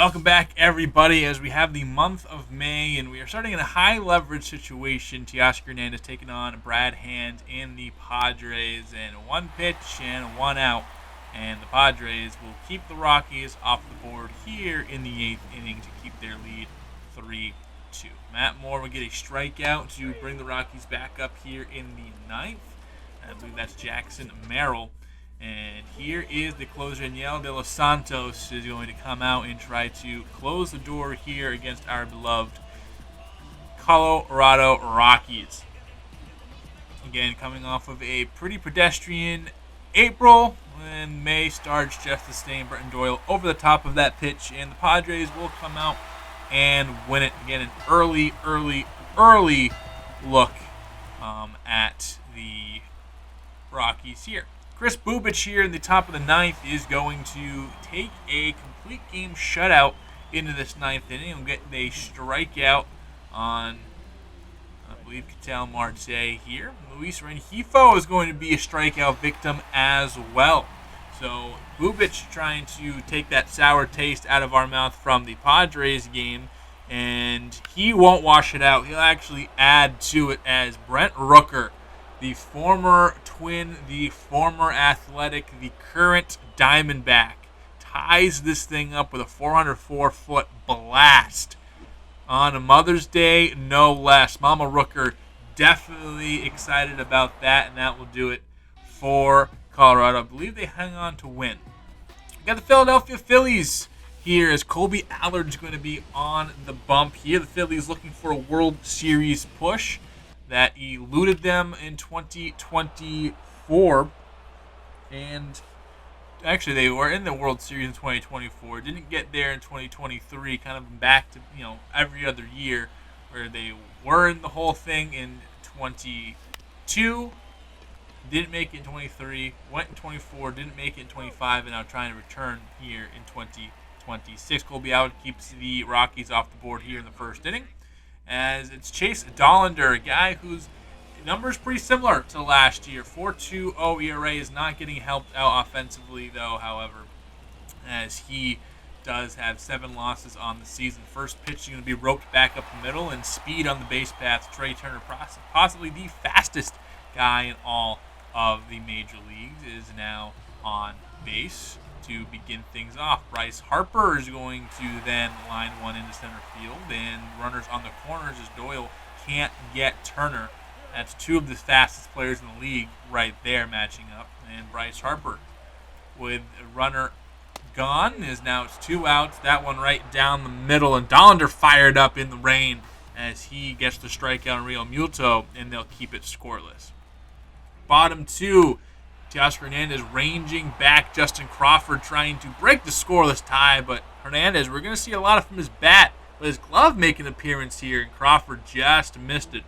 Welcome back, everybody, as we have the month of May, and we are starting in a high-leverage situation. Teoscar Hernandez taking on Brad Hand and the Padres, and one pitch and one out. And the Padres will keep the Rockies off the board here in the 8th inning to keep their lead 3-2. Matt Moore will get a strikeout to bring the Rockies back up here in the 9th. I believe that's Jackson Merrill. And here is the closer, Daniel De Los Santos, is going to come out and try to close the door here against our beloved Colorado Rockies. Again, coming off of a pretty pedestrian April, and May starts just the same. Brenton Doyle over the top of that pitch, and the Padres will come out and win it. Again, an early look at the Rockies here. Chris Bubich here in the top of the 9th is going to take a complete game shutout into this 9th inning. He'll get a strikeout on, I believe, Ketel Marte here. Luis Rengifo is going to be a strikeout victim as well. So Bubich trying to take that sour taste out of our mouth from the Padres game, and he won't wash it out. He'll actually add to it as Brent Rooker, the former Twin, the former Athletic, the current Diamondback, ties this thing up with a 404-foot blast on a Mother's Day, no less. Mama Rooker definitely excited about that, and that will do it for Colorado. I believe they hang on to win. We got the Philadelphia Phillies here as Colby Allard's going to be on the bump here. The Phillies looking for a World Series push that eluded them in 2024, and actually they were in the World Series in 2024, didn't get there in 2023, kind of back to every other year where they were in the whole thing in 22, didn't make it in 23, went in 24, didn't make it in 25, and now trying to return here in 2026. Colby Allard keeps the Rockies off the board here in the first inning, as it's Chase Dollander, a guy whose numbers pretty similar to last year. 4.20 ERA is not getting helped out offensively, though, however, as he does have 7 losses on the season. First pitch is going to be roped back up the middle, and speed on the base path. Trey Turner, possibly the fastest guy in all of the major leagues, is now on base to begin things off. Bryce Harper is going to then line one into center field, and runners on the corners as Doyle can't get Turner. That's 2 of the fastest players in the league right there matching up. And Bryce Harper, with a runner gone, is now it's 2 outs. That one right down the middle, and Dollander fired up in the rain as he gets the strikeout on Real Muto, and they'll keep it scoreless. Bottom 2. Teoscar Hernandez ranging back. Justin Crawford trying to break the scoreless tie, but Hernandez, we're going to see a lot from his bat, but his glove making an appearance here, and Crawford just missed it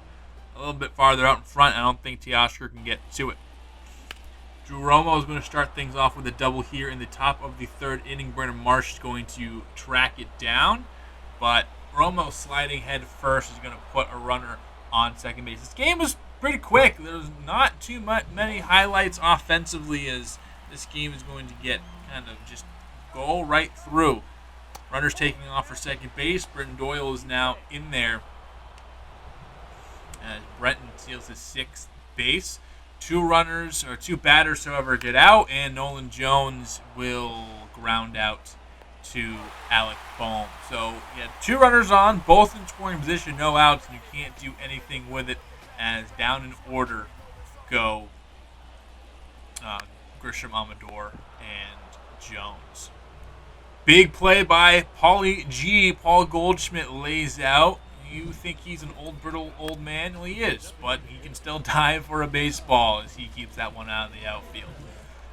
a little bit farther out in front. I don't think Teoscar can get to it. Drew Romo is going to start things off with a double here in the top of the 3rd inning. Brennan Marsh is going to track it down, but Romo sliding head first is going to put a runner on second base. This game was pretty quick. There's not too many highlights offensively, as this game is going to get kind of just go right through. Runners taking off for second base. Brenton Doyle is now in there as Brenton steals his 6th base. 2 batters, however, get out, and Nolan Jones will ground out to Alec Bohm. So you had 2 runners on, both in scoring position, no outs, and you can't do anything with it, as down in order go Grisham, Amador, and Jones. Big play by Paulie G. Paul Goldschmidt lays out. You think he's an old, brittle old man? Well, he is, but he can still dive for a baseball as he keeps that one out of the outfield.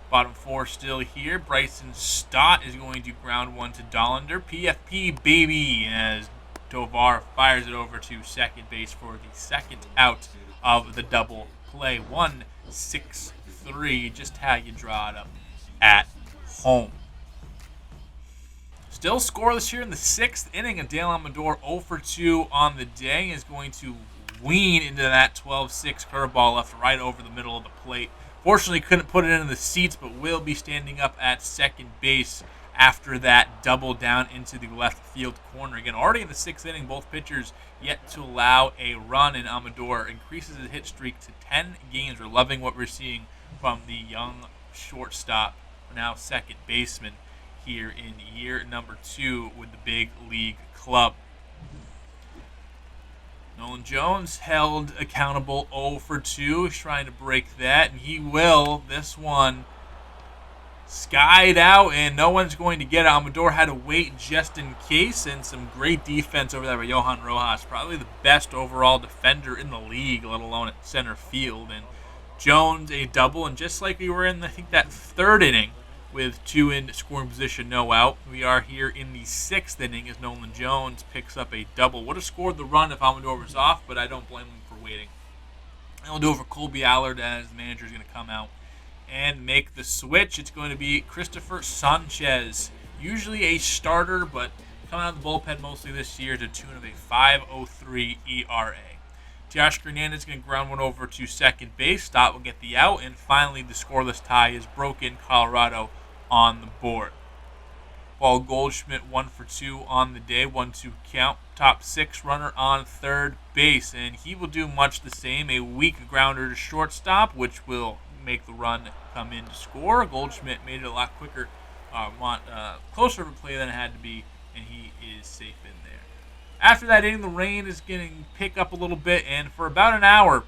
Bottom 4 still here. Bryson Stott is going to ground one to Dollander. PFP, baby, as Tovar fires it over to second base for the 2nd out of the double play. 1-6-3, just how you draw it up at home. Still scoreless here in the 6th inning, and Dale Amador 0 for 2 on the day is going to lean into that 12-6 curveball left right over the middle of the plate. Fortunately, couldn't put it into the seats, but will be standing up at second base after that double down into the left field corner. Again, already in the 6th inning, both pitchers yet to allow a run, and Amador increases his hit streak to 10 games. We're loving what we're seeing from the young shortstop, now second baseman, here in year number 2 with the big league club. Nolan Jones held accountable 0 for 2. He's trying to break that, and he will. This one skied out, and no one's going to get it. Amador had to wait just in case, and some great defense over there by Johan Rojas. Probably the best overall defender in the league, let alone at center field. And Jones, a double, and just like we were in, I think, that 3rd inning, with 2 in scoring position, no out. We are here in the 6th inning as Nolan Jones picks up a double. Would have scored the run if Amador was off, but I don't blame him for waiting. And we'll do it for Colby Allard as the manager is going to come out and make the switch. It's going to be Christopher Sanchez, usually a starter, but coming out of the bullpen mostly this year to the tune of a 5.03 ERA. Josh Hernandez is going to ground one over to second base. Stott will get the out, and finally the scoreless tie is broken. Colorado on the board. Paul Goldschmidt 1 for 2 on the day, 1-2 count. Top 6 runner on third base, and he will do much the same. A weak grounder to shortstop, which will make the run come in to score. Goldschmidt made it a lot quicker, closer of a play than it had to be, and he is safe in there. After that inning, the rain is going to pick up a little bit, and for about an hour,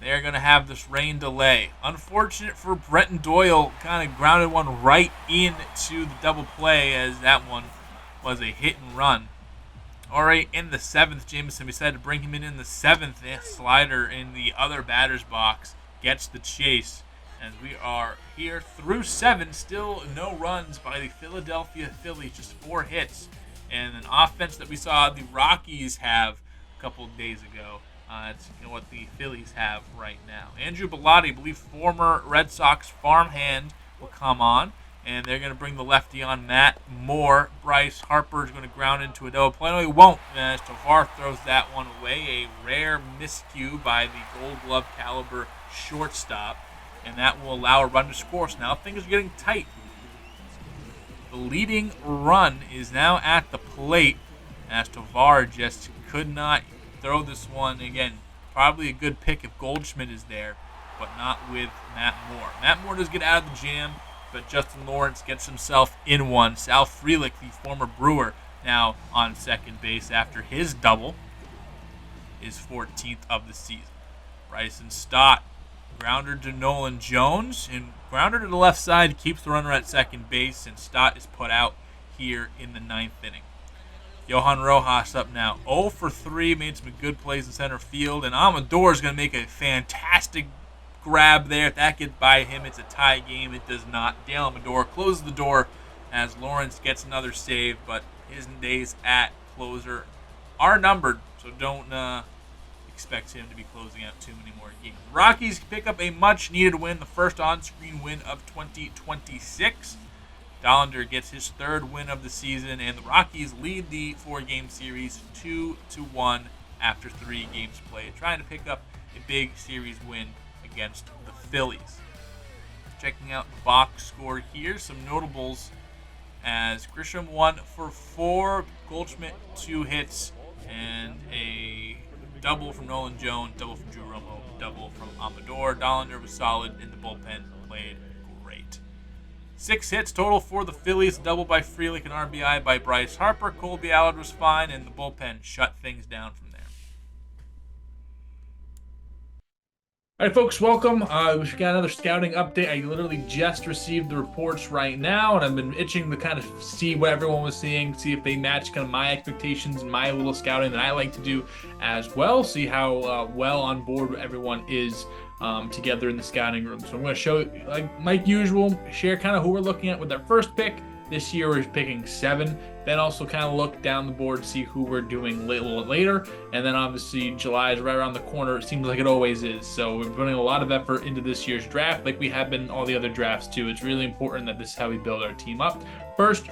they're going to have this rain delay. Unfortunate for Brenton Doyle, kind of grounded one right into the double play, as that one was a hit and run. All right, in the 7th, Jameson decided to bring him in the 7th. Slider in the other batter's box gets the chase. As we are here through 7, still no runs by the Philadelphia Phillies, just 4 hits. And an offense that we saw the Rockies have a couple of days ago. It's what the Phillies have right now. Andrew Bellotti, I believe former Red Sox farmhand, will come on. And they're going to bring the lefty on, Matt Moore. Bryce Harper is going to ground into a double play. No, he won't. As Tovar throws that one away. A rare miscue by the Gold Glove caliber shortstop. And that will allow a run to score. So now things are getting tight. The leading run is now at the plate, as Tovar just could not throw this one. Again, probably a good pick if Goldschmidt is there, but not with Matt Moore. Matt Moore does get out of the jam, but Justin Lawrence gets himself in one. Sal Frelick, the former Brewer, now on second base after his double, is 14th of the season. Bryson Stott, grounder to Nolan Jones, and grounder to the left side keeps the runner at second base, and Stott is put out here in the 9th inning. Johan Rojas up now, 0 for 3, made some good plays in center field, and Amador is going to make a fantastic grab there. If that gets by him, it's a tie game. It does not. Dale Amador closes the door as Lawrence gets another save, but his days at closer are numbered, so don't expect him to be closing out too many more games. The Rockies pick up a much-needed win, the first on-screen win of 2026. Dollander gets his 3rd win of the season, and the Rockies lead the 4-game series 2-1 after 3 games played, trying to pick up a big series win against the Phillies. Checking out the box score here, some notables as Grisham 1 for 4, Goldschmidt 2 hits, and a double from Nolan Jones, double from Drew Romo, double from Amador. Dollander was solid in the bullpen, played great. 6 hits total for the Phillies, double by Frelick and RBI by Bryce Harper. Colby Allard was fine, and the bullpen shut things down from there. All right, folks, welcome. We've got another scouting update. I literally just received the reports right now, and I've been itching to kind of see what everyone was seeing, see if they match kind of my expectations and my little scouting that I like to do as well, see how well on board everyone is together in the scouting room. So I'm going to show, like usual, share kind of who we're looking at with our first pick. This year we're picking 7. Then also kind of look down the board, see who we're doing a little later. And then obviously July is right around the corner. It seems like it always is. So we're putting a lot of effort into this year's draft, like we have been in all the other drafts too. It's really important that this is how we build our team up. First,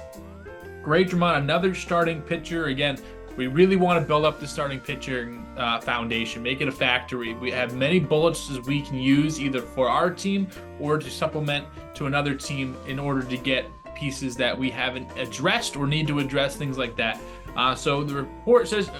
Gray Drummond, another starting pitcher. Again, we really want to build up the starting pitching foundation, make it a factory. We have many bullets as we can use either for our team or to supplement to another team in order to get pieces that we haven't addressed or need to address, things like that. So the report says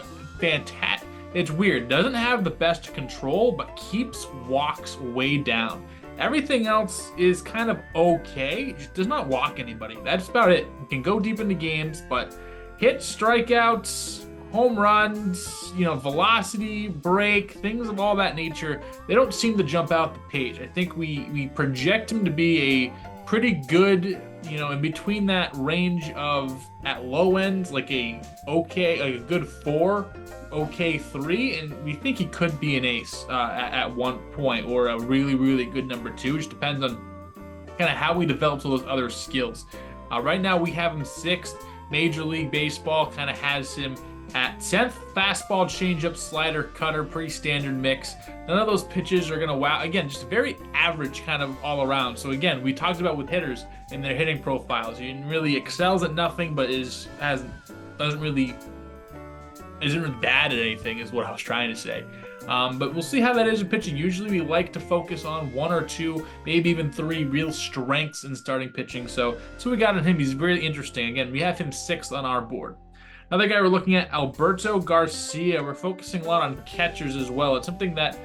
fantastic. It's weird. Doesn't have the best control, but keeps walks way down. Everything else is kind of okay. Just does not walk anybody. That's about it. Can go deep into games, but hits, strikeouts, home runs, velocity, break, things of all that nature, they don't seem to jump out the page. I think we project him to be a pretty good, in between that range of at low ends, like a good 4, okay 3, and we think he could be an ace at one point, or a really, really good number 2. Just depends on kind of how he develops all those other skills. Right now we have him 6th. Major League Baseball kind of has him at 10th. Fastball, changeup, slider, cutter, pretty standard mix. None of those pitches are going to wow. Again, just very average kind of all around. So again, we talked about with hitters and their hitting profiles. He really excels at nothing, but isn't really bad at anything, is what I was trying to say. But we'll see how that is in pitching. Usually we like to focus on 1 or 2, maybe even 3 real strengths in starting pitching. So we got on him. He's really interesting. Again, we have him 6th on our board. Another guy we're looking at, Alberto Garcia. We're focusing a lot on catchers as well. It's something that,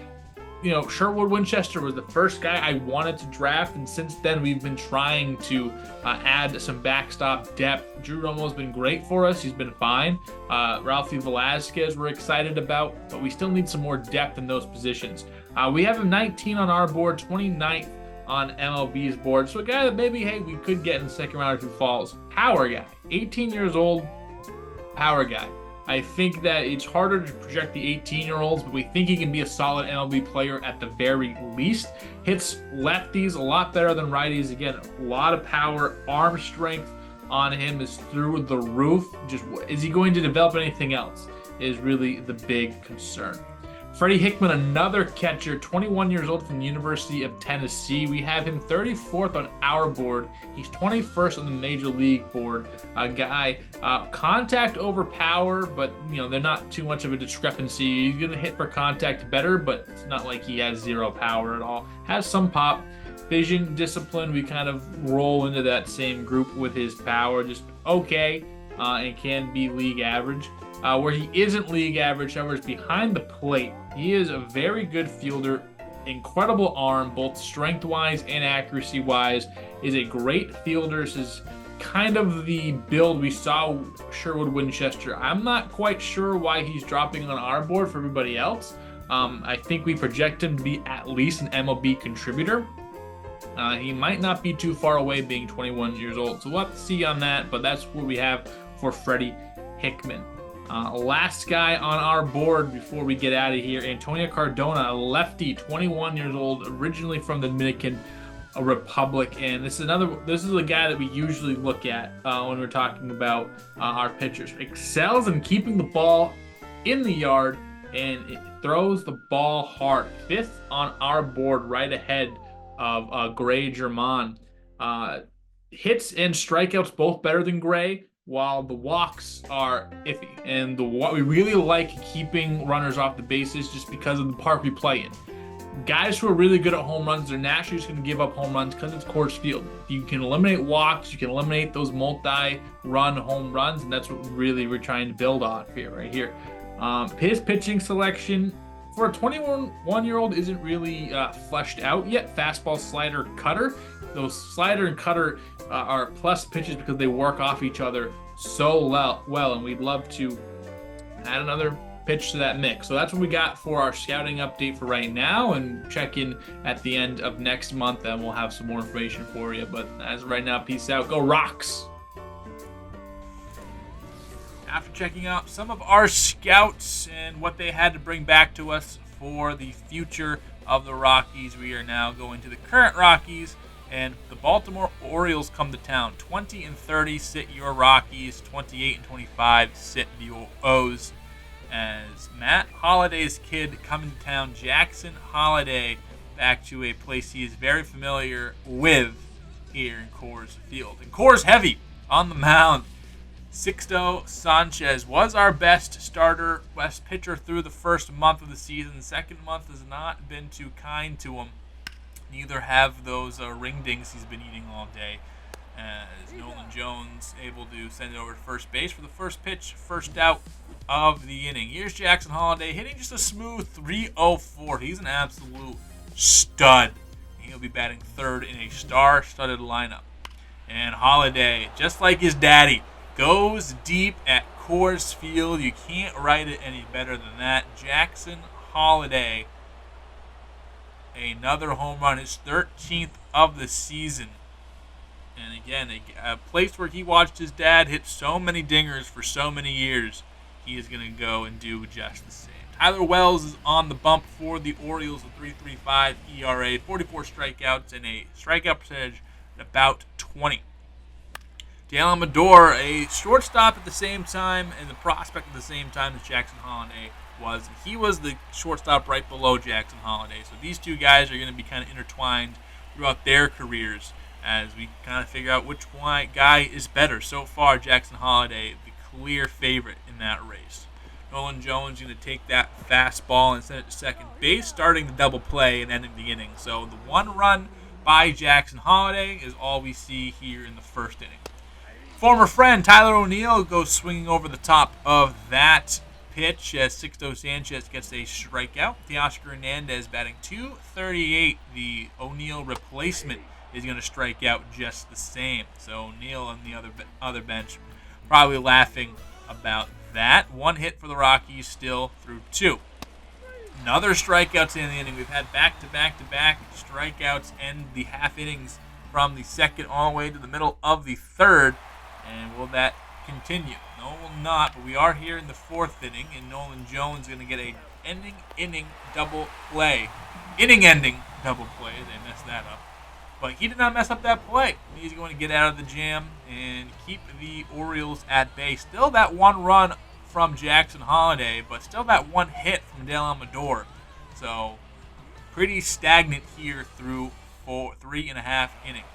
Sherwood Winchester was the first guy I wanted to draft, and since then we've been trying to add some backstop depth. Drew Romo's been great for us. He's been fine. Ralphie Velasquez we're excited about, but we still need some more depth in those positions. We have him 19 on our board, 29th on MLB's board. So a guy that maybe, hey, we could get in the second round if he falls. Power guy, 18 years old, power guy. I think that it's harder to project the 18-year-olds, but we think he can be a solid MLB player at the very least. Hits lefties a lot better than righties. Again, a lot of power. Arm strength on him is through the roof. Just, is he going to develop anything else is really the big concern. Freddie Hickman, another catcher, 21 years old from the University of Tennessee. We have him 34th on our board. He's 21st on the Major League board. A guy, contact over power, but they're not too much of a discrepancy. He's gonna hit for contact better, but it's not like he has zero power at all. Has some pop. Vision, discipline, we kind of roll into that same group with his power. Just okay, and can be league average. Where he isn't league average, however, is behind the plate. He is a very good fielder, incredible arm, both strength-wise and accuracy-wise. Is a great fielder. This is kind of the build we saw Sherwood Winchester. I'm not quite sure why he's dropping on our board for everybody else. I think we project him to be at least an MLB contributor. He might not be too far away, being 21 years old. So we'll have to see on that, but that's what we have for Freddie Hickman. Last guy on our board before we get out of here, Antonio Cardona, a lefty, 21 years old, originally from the Dominican Republic, and this is a guy that we usually look at when we're talking about our pitchers. Excels in keeping the ball in the yard, and it throws the ball hard. 5th on our board, right ahead of Gray German. Hits and strikeouts both better than Gray, while the walks are iffy. And we really like keeping runners off the bases just because of the park we play in. Guys who are really good at home runs, they're naturally just going to give up home runs because it's Coors Field. You can eliminate walks, you can eliminate those multi-run home runs, and that's what really we're trying to build on right here. His pitching selection for a 21-year-old isn't really fleshed out yet. Fastball, slider, cutter. Those slider and cutter are plus pitches because they work off each other so well, and we'd love to add another pitch to that mix. So that's what we got for our scouting update for right now, and check in at the end of next month and we'll have some more information for you. But as of right now, peace out. Go Rocks! After checking out some of our scouts and what they had to bring back to us for the future of the Rockies, we are now going to the current Rockies, and the Baltimore Orioles come to town. 20-30 sit your Rockies, 28-25 sit the O's. As Matt Holliday's kid coming to town, Jackson Holliday, back to a place he is very familiar with here in Coors Field. And Coors heavy on the mound. Sixto Sanchez was our best starter, best pitcher through the first month of the season. The second month has not been too kind to him. Neither have those ring dings he's been eating all day. as Nolan Jones able to send it over to first base for the first pitch, first out of the inning. Here's Jackson Holliday hitting just a smooth 304. He's an absolute stud. He'll be batting third in a star-studded lineup. And Holliday, just like his daddy, goes deep at Coors Field. You can't write it any better than that. Jackson Holliday, another home run, his 13th of the season. And again, a place where he watched his dad hit so many dingers for so many years, he is going to go and do just the same. Tyler Wells is on the bump for the Orioles with 3.35 ERA, 44 strikeouts, and a strikeout percentage at about 20. Dale Amador, a shortstop at the same time and the prospect at the same time as Jackson Holliday was. He was the shortstop right below Jackson Holliday. So these two guys are going to be kind of intertwined throughout their careers as we kind of figure out which one guy is better. So far, Jackson Holliday, the clear favorite in that race. Nolan Jones going to take that fastball and send it to second base, starting the double play and ending the inning. So the one run by Jackson Holliday is all we see here in the first inning. Former friend Tyler O'Neill goes swinging over the top of that pitch as Sixto Sanchez gets a strikeout. Teoscar Hernandez batting .238. The O'Neill replacement is going to strike out just the same. So O'Neill on the other bench probably laughing about that. One hit for the Rockies still through two. Another strikeouts in the inning. We've had back-to-back-to-back strikeouts end the half innings from the second all the way to the middle of the third. And will that continue? No, it will not. But we are here in the fourth inning, and Nolan Jones is going to get a inning double play. Inning-ending double play. They messed that up. But he did not mess up that play. He's going to get out of the jam and keep the Orioles at bay. Still that one run from Jackson Holliday, but still that one hit from Dale Amador. So pretty stagnant here through 3.5 innings.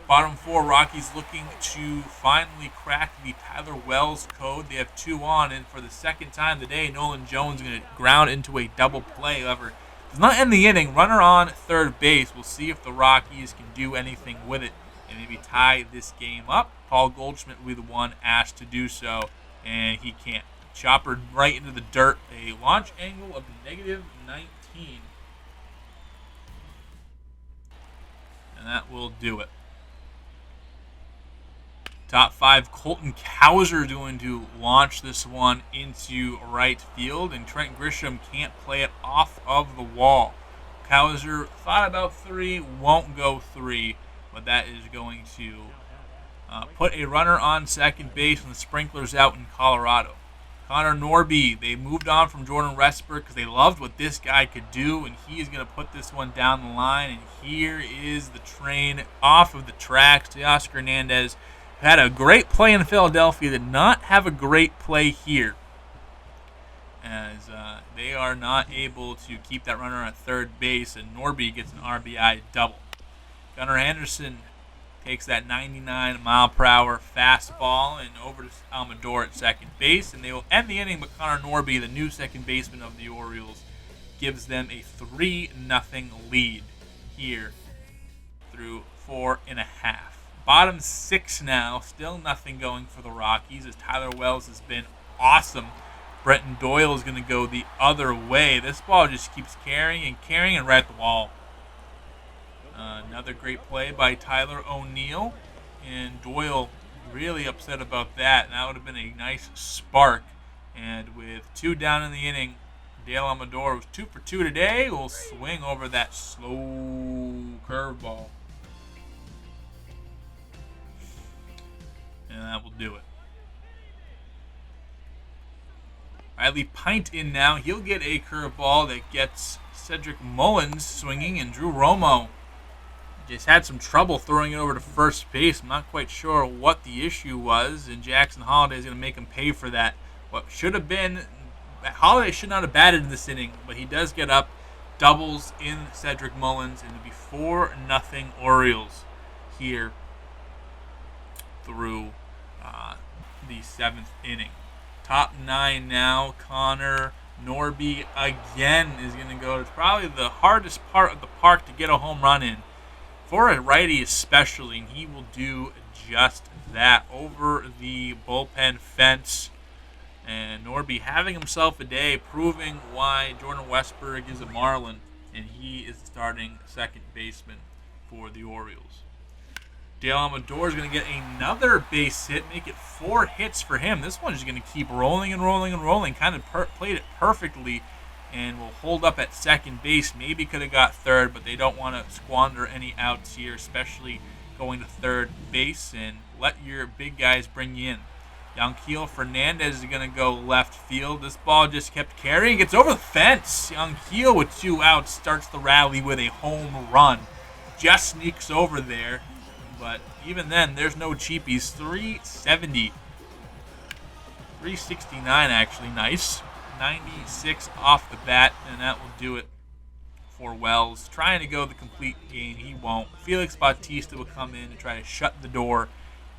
Bottom four, Rockies looking to finally crack the Tyler Wells code. They have two on, and for the second time today, Nolan Jones is going to ground into a double play. However, does not end the inning. Runner on third base. We'll see if the Rockies can do anything with it and maybe tie this game up. Paul Goldschmidt will be the one asked to do so, and he can't. Chopper right into the dirt. A launch angle of -19. And that will do it. Top five, Colton Cowser going to launch this one into right field, and Trent Grisham can't play it off of the wall. Cowser thought about three, won't go three, but that is going to put a runner on second base when the sprinklers out in Colorado. Connor Norby, they moved on from Jordan Resper because they loved what this guy could do, and he is going to put this one down the line, and here is the train off of the tracks. Teoscar Hernandez had a great play in Philadelphia, did not have a great play here, as they are not able to keep that runner at third base, and Norby gets an RBI double. Gunnar Anderson takes that 99-mile-per-hour fastball and over to Amador at second base, and they will end the inning, but Connor Norby, the new second baseman of the Orioles, gives them a 3-0 lead here through 4.5. Bottom six now, still nothing going for the Rockies as Tyler Wells has been awesome. Brenton Doyle is going to go the other way. This ball just keeps carrying and right at the wall. Another great play by Tyler O'Neill, and Doyle really upset about that. And that would have been a nice spark. And with two down in the inning, Dale Amador was 2 for 2 today. Will swing over that slow curveball. And that will do it. Riley Pint in now. He'll get a curveball that gets Cedric Mullins swinging, and Drew Romo just had some trouble throwing it over to first base. I'm not quite sure what the issue was, and Jackson Holliday is going to make him pay for that. What should have been, Holliday should not have batted in this inning, but he does get up, doubles in Cedric Mullins, and it'll be 4-0 Orioles here through the 7th inning. Top 9 now. Connor Norby again is going to go. It's probably the hardest part of the park to get a home run in. for a righty especially, and he will do just that over the bullpen fence. And Norby having himself a day, proving why Jordan Westburg is a Marlin, and he is the starting second baseman for the Orioles. Dale Amador is going to get another base hit, make it 4 hits for him. This one is going to keep rolling and rolling and rolling. Kind of played it perfectly and will hold up at second base. Maybe could have got third, but they don't want to squander any outs here, especially going to third base, and let your big guys bring you in. Yanquiel Fernandez is going to go left field. This ball just kept carrying. Gets over the fence. Yanquiel with 2 outs starts the rally with a home run. Just sneaks over there. But even then, there's no cheapies. 370. 369 actually. Nice. 96 off the bat, and that will do it for Wells. Trying to go the complete game. He won't. Felix Bautista will come in and try to shut the door.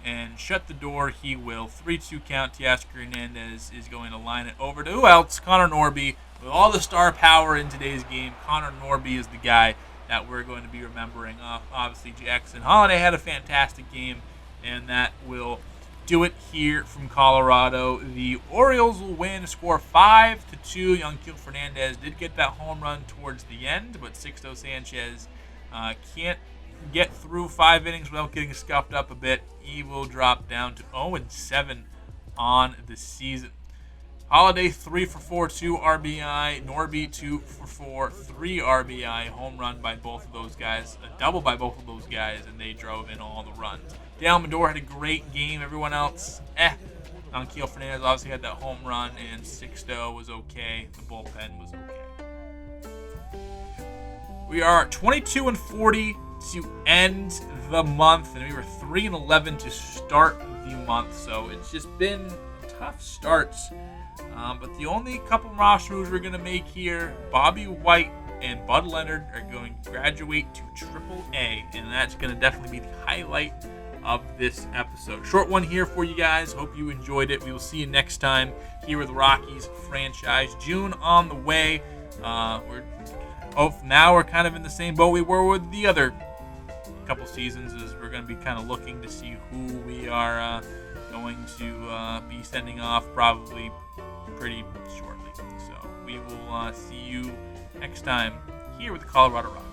And shut the door he will. 3-2 count. Teoscar Hernandez is going to line it over to who else? Connor Norby. With all the star power in today's game, Connor Norby is the guy that we're going to be remembering. Obviously, Jackson Holiday had a fantastic game, and that will do it here from Colorado. The Orioles will win, score 5-2. Yanquiel Fernandez did get that home run towards the end, but Sixto Sanchez can't get through 5 innings without getting scuffed up a bit. He will drop down to 0-7 on the season. Holiday 3 for 4, 2 RBI. Norby 2 for 4, 3 RBI. Home run by both of those guys. A double by both of those guys, and they drove in all the runs. Dale Amador had a great game. Everyone else, Yanquiel Fernandez obviously had that home run, and Sixto was okay. The bullpen was okay. We are 22-40 to end the month, and we were 3-11 to start the month. So it's just been tough starts. But the only couple roster moves we're going to make here, Bobby White and Bud Leonard are going to graduate to Triple-A, and that's going to definitely be the highlight of this episode. Short one here for you guys. Hope you enjoyed it. We will see you next time here with Rockies franchise. June on the way. Now we're kind of in the same boat we were with the other couple seasons, as we're going to be kind of looking to see who we are going to be sending off probably pretty shortly. So we will see you next time here with the Colorado Rockies.